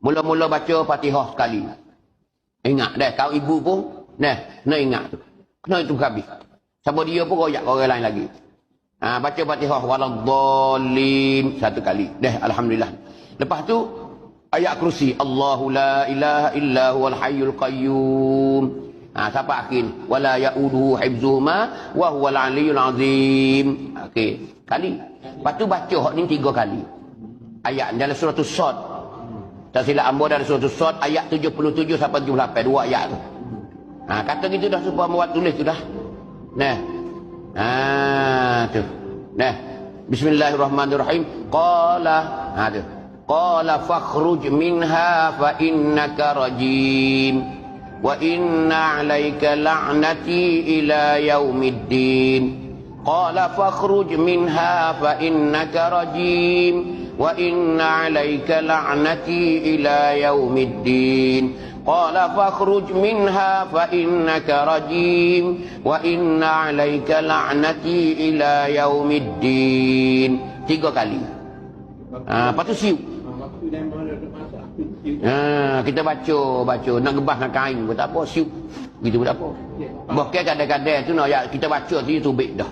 Mula-mula baca Fatihah sekali. Ingat dah, kau ibu pun, kena ingat tu. Kena itu habis. Siapa dia pun royak orang lain lagi. Baca Fatihah, waladdallin, satu kali. Alhamdulillah. Lepas tu, ayat kursi. Allahu la ilaha illa huwal hayyul qayyum. Sampai akhir. Wala ya'uduhu hibzuhuma, wa huwal aliyyul azim. Okey, kali. Lepas tu baca hak ni 3 kali. Ayat dalam surah As-Sad. Tak silap ambo dalam surah As-Sad ayat 77 sampai 78, 2 ayat tu. Kata gitu dah supaya buat tulis tu dah. Tu. Bismillahirrahmanirrahim. Qala, tu. Qala fakhruj minha fa innaka rajim wa inna 'alaika la'nati ila yaumiddin. Qala fakhruj minha fa innaka rajim wa inna 'alaika la'nati ila yaumiddin. Qala fakhruj minha fa innaka rajim wa inna 'alaika la'nati ila yaumiddin. 3 kali. Lepas tu siup. Kita baca nak gebah dengan kain pun tak apa, siup gitu pun tak apa. Bahkan kadang-kadang tu nak kita baca tu tubik dah.